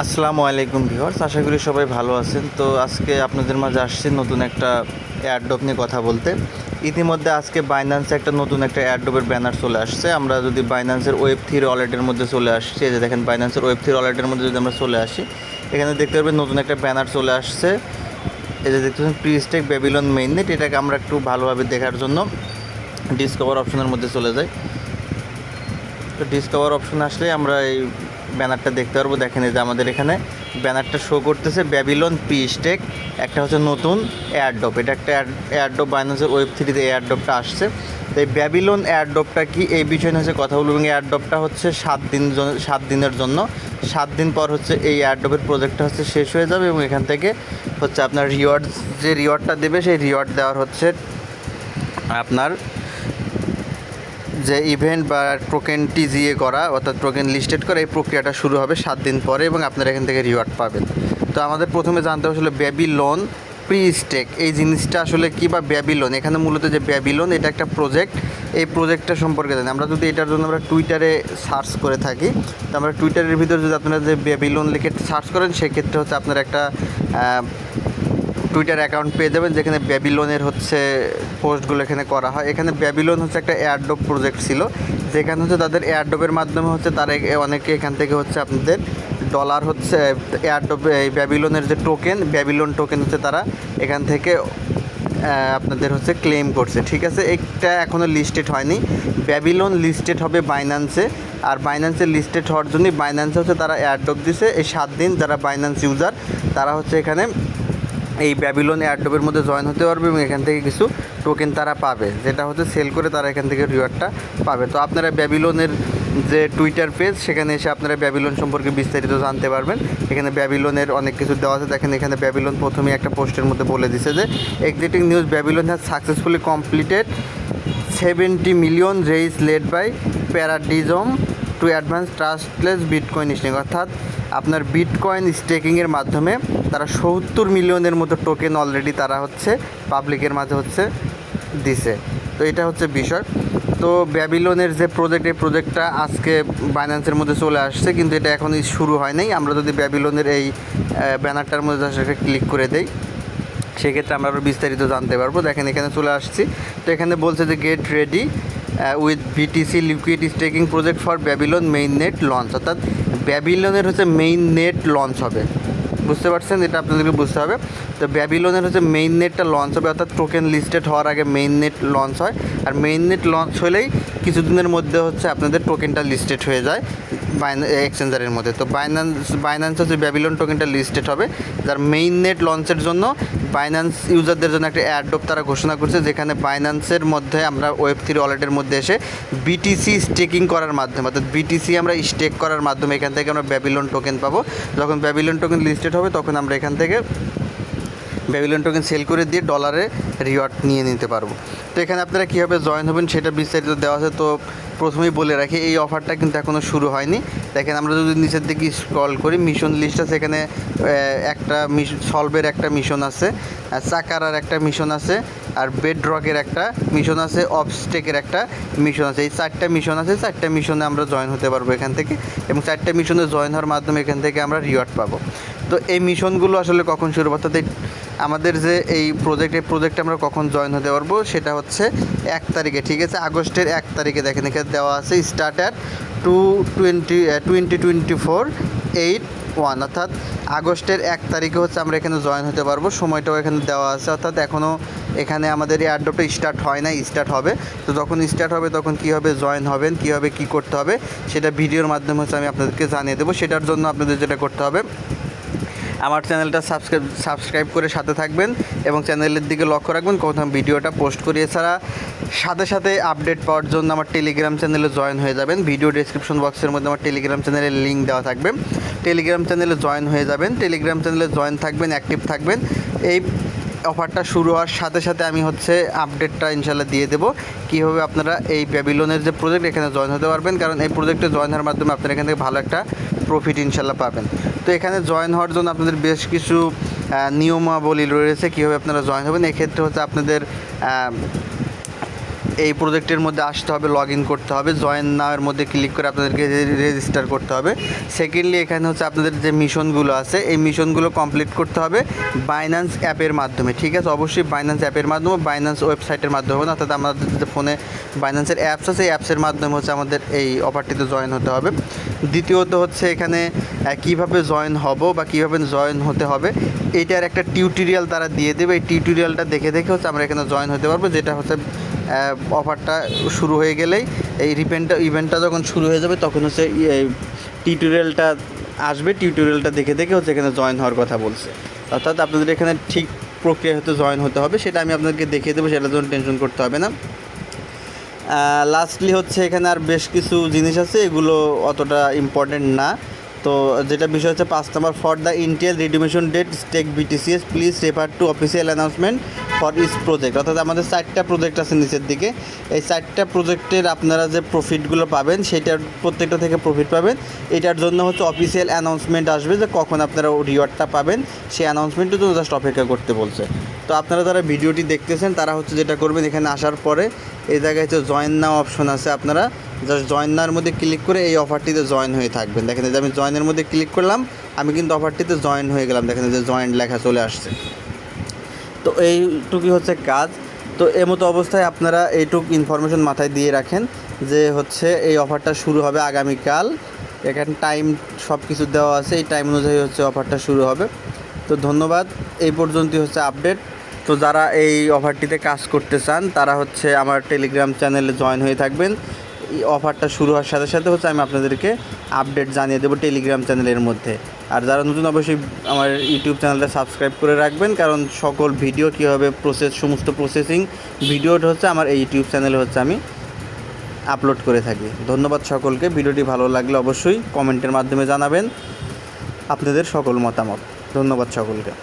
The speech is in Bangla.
আসসালামু আলাইকুম ভিউয়ার্স, আশা করি সবাই ভালো আছেন। তো আজকে আপনাদের মাঝে আসছে নতুন একটা অ্যাডডপ নিয়ে কথা বলতে। ইতিমধ্যে আজকে বাইন্যান্সে একটা নতুন একটা অ্যাডডপের ব্যানার চলে আসছে। আমরা যদি বাইন্যান্সের Web3 ওয়ালেটের মধ্যে চলে আসছি, এই যে দেখেন বাইন্যান্সের Web3 ওয়ালেটের মধ্যে যদি আমরা চলে আসি, এখানে দেখতে পারবেন নতুন একটা ব্যানার চলে আসছে। এই যে দেখতে পাচ্ছেন প্রিস্টেক ব্যাবিলন মেইননেট। এটাকে আমরা একটু ভালোভাবে দেখার জন্য ডিসকভার অপশনের মধ্যে চলে যাই। তো ডিসকভার অপশন আসলে আমরা এই ব্যানারটা দেখতে পারবো। দেখেন এই যে আমাদের এখানে ব্যানারটা শো করতেছে ব্যাবিলন প্রিস্টেক, একটা হচ্ছে নতুন এয়ারড্রপ। এটা একটা এয়ারড্রপ বাইন্যান্সের Web3-তে এয়ারড্রপটা আসছে। তো এই ব্যাবিলন এয়ারড্রপটা কি, এই বিষয় নিয়ে হচ্ছে কথা বলবো। এবং এয়ারড্রপটা হচ্ছে 7 দিনের জন্য। 7 দিন পর হচ্ছে এই এয়ারড্রপের প্রজেক্টটা হচ্ছে শেষ হয়ে যাবে এবং এখান থেকে হচ্ছে আপনার যে রিওয়ার্ডটা দেবে, সেই রিওয়ার্ড দেওয়ার হচ্ছে আপনার যে ইভেন্ট বা টোকেন টিজিএ করা অর্থাৎ টোকেন লিস্টেড করা, এই প্রক্রিয়াটা শুরু হবে 7 দিন পরে এবং আপনারা এখান থেকে রিওয়ার্ড পাবেন। তো আমাদের প্রথমে জানতে হবে আসলে ব্যাবিলন প্রিস্টেক এই জিনিসটা আসলে কী, বা ব্যাবিলন এখানে মূলত যে ব্যাবিলন এটা একটা প্রজেক্ট। এই প্রজেক্টটা সম্পর্কে জানি আমরা যদি এটার জন্য আমরা টুইটারে সার্চ করে থাকি, তো আমরা টুইটারের ভিতরে যদি আপনারা যে ব্যাবিলন লিখে সার্চ করেন, সেক্ষেত্রে হচ্ছে আপনার একটা টুইটার অ্যাকাউন্ট পেয়ে যাবেন যেখানে ব্যাবিলনের হচ্ছে পোস্টগুলো এখানে করা হয়। এখানে ব্যাবিলন হচ্ছে একটা এয়ারড্রপ প্রজেক্ট ছিল, যেখানে হচ্ছে তাদের এয়ারড্রপের মাধ্যমে হচ্ছে তারা অনেকে এখান থেকে হচ্ছে আপনাদের ডলার হচ্ছে এয়ারড্রপ এই ব্যাবিলনের যে টোকেন, ব্যাবিলন টোকেন হচ্ছে তারা এখান থেকে আপনাদের হচ্ছে ক্লেম করছে। ঠিক আছে, এটা এখনও লিস্টেড হয়নি। ব্যাবিলন লিস্টেড হবে বাইন্যান্সে, আর বাইন্যান্সে লিস্টেড হওয়ার জন্যই বাইন্যান্সে হচ্ছে তারা এয়ারড্রপ দিছে। এই 7 দিন যারা বাইন্যান্স ইউজার তারা হচ্ছে এখানে এই ব্যাবিলন এয়ারড্রপের মধ্যে জয়েন হতে পারবে এবং এখান থেকে কিছু টোকেন তারা পাবে, যেটা হচ্ছে সেল করে তারা এখান থেকে রিওয়ার্ডটা পাবে। তো আপনারা ব্যাবিলনের যে টুইটার পেজ, সেখানে এসে আপনারা ব্যাবিলন সম্পর্কে বিস্তারিত জানতে পারবেন। এখানে ব্যাবিলনের অনেক কিছু দেওয়া আছে। দেখেন এখানে ব্যাবিলন প্রথমেই একটা পোস্টের মধ্যে বলে দিছে যে exciting news, Babylon has successfully completed 70 million raise led by Paradigm to advance trustless bitcoin staking. অর্থাৎ আপনার বিটকয়েন স্টেকিংয়ের মাধ্যমে তারা 70 মিলিয়নের মতো টোকেন অলরেডি তারা হচ্ছে পাবলিকের মাঝে হচ্ছে দিছে। তো এটা হচ্ছে বিষয়। তো ব্যাবিলনের যে প্রজেক্ট, এই প্রজেক্টটা আজকে বাইন্যান্সের মধ্যে চলে আসছে, কিন্তু এটা এখনই শুরু হয় নাই। আমরা যদি ব্যাবিলনের এই ব্যানারটার মধ্যে ক্লিক করে দেই, সেক্ষেত্রে আমরা আরও বিস্তারিত জানতে পারবো। দেখেন এখানে চলে আসছি। তো এখানে বলছে যে get ready with BTC liquid staking project for Babylon main net launch. অর্থাৎ ব্যাবিলনের হচ্ছে মেইন নেট লঞ্চ হবে, বুঝতে পারছেন? এটা আপনাদেরকে বুঝতে হবে। তো ব্যাবিলনের হচ্ছে মেইন নেটটা লঞ্চ হবে, অর্থাৎ টোকেন লিস্টেড হওয়ার আগে মেইন নেট লঞ্চ হয়। আর মেইন নেট লঞ্চ হলেই কিছুদিনের মধ্যে হচ্ছে আপনাদের টোকেনটা লিস্টেড হয়ে যায় এক্সচেঞ্জারের মধ্যে। তো বাইন্যান্স হচ্ছে ব্যাবিলন টোকেনটা লিস্টেড হবে, যার মেইন নেট লঞ্চের জন্য বাইন্যান্স ইউজারদের জন্য একটা অ্যাডডপ তারা ঘোষণা করছে, যেখানে বাইন্যান্সের মধ্যে আমরা Web3 ওয়ালেটের মধ্যে এসে বিটিসি স্টেকিং করার মাধ্যমে, অর্থাৎ বিটিসি আমরা স্টেক করার মাধ্যমে এখান থেকে আমরা ব্যাবিলন টোকেন পাবো। যখন ব্যাবিলন টোকেন লিস্টেড হবে, তখন আমরা এখান থেকে ব্যাবিলন টোকেন সেল করে দিয়ে ডলারে রিওয়ার্ড নিয়ে নিতে পারবো। তো এখানে আপনারা কীভাবে জয়েন হবেন সেটা বিস্তারিত দেওয়া আছে। তো প্রথমেই বলে রাখি, এই অফারটা কিন্তু এখনও শুরু হয়নি। দেখেন আমরা যদি নিচের দিকে স্ক্রল করি, মিশন লিস্ট আছে। এখানে একটা সলভের একটা মিশন আছে, চাকারার একটা মিশন আছে, আর বেডরকের একটা মিশন আছে, অবস্টেকের একটা মিশন আছে। এই 4টা মিশন আছে। 4টা মিশনে আমরা জয়েন হতে পারবো এখান থেকে, এবং 4টা মিশনে জয়েন হওয়ার মাধ্যমে এখান থেকে আমরা রিওয়ার্ড পাবো। তো এই মিশনগুলো আসলে কখন শুরু হবে, অর্থাৎ আমাদের যে এই প্রজেক্টে আমরা কখন জয়েন হতে পারবো, সেটা হচ্ছে 1 তারিখে। ঠিক আছে, আগস্টের 1 তারিখে। দেখেন এখানে দেওয়া আছে স্টার্ট অ্যাট 2024/8/1, অর্থাৎ আগস্টের 1 তারিখে হচ্ছে আমরা এখানে জয়েন হতে পারবো। সময়টাও এখানে দেওয়া আছে, অর্থাৎ এখনও এখানে আমাদের এয়ারড্রপটা স্টার্ট হয় না, স্টার্ট হবে। তো যখন স্টার্ট হবে তখন কীভাবে জয়েন হবেন, কীভাবে কী করতে হবে, সেটা ভিডিওর মাধ্যমে হচ্ছে আমি আপনাদেরকে জানিয়ে দেবো। সেটার জন্য আপনাদের যেটা করতে হবে, আমার চ্যানেলটা সাবস্ক্রাইব করে সাথে থাকবেন এবং চ্যানেলের দিকে লক্ষ্য রাখবেন কখন আমি ভিডিওটা পোস্ট করি। এছাড়া সাথে সাথে আপডেট পাওয়ার জন্য আমার টেলিগ্রাম চ্যানেলে জয়েন হয়ে যাবেন। ভিডিও ডেসক্রিপশন বক্সের মধ্যে আমার টেলিগ্রাম চ্যানেলের লিঙ্ক দেওয়া থাকবে। টেলিগ্রাম চ্যানেলে জয়েন হয়ে যাবেন, টেলিগ্রাম চ্যানেলে জয়েন থাকবেন, অ্যাক্টিভ থাকবেন। এই অফারটা শুরু হওয়ার সাথে সাথে আমি হচ্ছে আপডেটটা ইনশাল্লাহ দিয়ে দেবো কীভাবে আপনারা এই ব্যাবিলনের যে প্রজেক্ট, এখানে জয়েন হতে পারবেন। কারণ এই প্রজেক্টে জয়েন হওয়ার মাধ্যমে আপনারা এখান থেকে ভালো একটা প্রফিট ইনশাল্লাহ পাবেন। তো এখানে জয়েন হওয়ার জন্য আপনাদের বেশ কিছু নিয়মাবলী রয়েছে কীভাবে আপনারা জয়েন হবেন। এক্ষেত্রে হচ্ছে আপনাদের এই প্রজেক্টের মধ্যে আসতে হবে, লগ ইন করতে হবে, জয়েন নাওয়ের মধ্যে ক্লিক করে আপনাদেরকে রেজিস্টার করতে হবে। সেকেন্ডলি এখানে হচ্ছে আপনাদের যে মিশনগুলো আছে এই মিশনগুলো কমপ্লিট করতে হবে বাইন্যান্স অ্যাপের মাধ্যমে, ঠিক আছে? অবশ্যই বাইন্যান্স অ্যাপের মাধ্যমে, বাইন্যান্স ওয়েবসাইটের মাধ্যমে না, অর্থাৎ আমাদের যে ফোনে বাইন্যান্সের অ্যাপস আছে এই অ্যাপসের মাধ্যমে হচ্ছে আমাদের এই অফারটিতে জয়েন হতে হবে। দ্বিতীয়ত হচ্ছে এখানে কীভাবে জয়েন হব বা কীভাবে জয়েন হতে হবে এইটার একটা টিউটোরিয়াল তারা দিয়ে দেবে। এই টিউটোরিয়ালটা দেখে দেখে হচ্ছে আমরা এখানে জয়েন হতে পারবো, যেটা হচ্ছে অফারটা শুরু হয়ে গেলেই এই ইভেন্টটা যখন শুরু হয়ে যাবে তখন হচ্ছে টিউটোরিয়ালটা আসবে, টিউটোরিয়ালটা দেখে দেখে হচ্ছে এখানে জয়েন হওয়ার কথা বলছে। অর্থাৎ আপনাদের এখানে ঠিক প্রক্রিয়া হতে জয়েন হতে হবে, সেটা আমি আপনাদেরকে দেখিয়ে দেবো, সেটার জন্য টেনশন করতে হবে না। লাস্টলি হচ্ছে এখানে আর বেশ কিছু জিনিস আছে, এগুলো অতটা ইম্পর্টেন্ট না। তো যেটা বিষয় হচ্ছে 5 নম্বর, for the initial redemption date stake BTCs please refer to official announcement for this project. অর্থাৎ আমাদের 4টা প্রজেক্ট আছে নিচের দিকে, এই 4টা প্রজেক্টের আপনারা যে প্রফিটগুলো পাবেন সেটার প্রত্যেকটা থেকে প্রফিট পাবেন। এটার জন্য হচ্ছে অফিসিয়াল অ্যানাউন্সমেন্ট আসবে যে কখন আপনারা রিওয়ার্ডটা পাবেন, সেই অ্যানাউন্সমেন্টের জন্য জাস্ট অপেক্ষা করতে বলছে। তো আপনারা যারা ভিডিওটি দেখতেছেন তারা হচ্ছে যেটা করবেন, এখানে আসার পরে এই জায়গায় হচ্ছে জয়েন নাও অপশন আছে, আপনারা জাস্ট জয়েন নাওয়ার মধ্যে ক্লিক করে এই অফারটিতে জয়েন হয়ে থাকবেন। দেখেন যে আমি জয়েনের মধ্যে ক্লিক করলাম, আমি কিন্তু অফারটিতে জয়েন হয়ে গেলাম, দেখেন যে জয়েন লেখা চলে আসছে। তো এইটুকুই হচ্ছে কাজ। তো এমতো অবস্থায় আপনারা এইটুক ইনফরমেশন মাথায় দিয়ে রাখেন যে হচ্ছে এই অফারটা শুরু হবে আগামীকাল। এখানে টাইম সব কিছু দেওয়া আছে, এই টাইম অনুযায়ী হচ্ছে অফারটা শুরু হবে। তো ধন্যবাদ, এই পর্যন্তই হচ্ছে আপডেট। তো যারা এই অফারটিতে কাজ করতে চান তারা হচ্ছে আমার টেলিগ্রাম চ্যানেলে জয়েন হয়ে থাকবেন। এই অফারটা শুরু হওয়ার সাথে সাথে হচ্ছে আমি আপনাদেরকে আপডেট জানিয়ে দেবো টেলিগ্রাম চ্যানেলের মধ্যে। আর যারা নতুন অবশ্যই আমার ইউটিউব চ্যানেলটা সাবস্ক্রাইব করে রাখবেন, কারণ সকল ভিডিও কীভাবে সমস্ত প্রসেসিং ভিডিওটা হচ্ছে আমার এই ইউটিউব চ্যানেলে হচ্ছে আমি আপলোড করে থাকি। ধন্যবাদ সকলকে। ভিডিওটি ভালো লাগলে অবশ্যই কমেন্টের মাধ্যমে জানাবেন আপনাদের সকল মতামত। ধন্যবাদ সকলকে।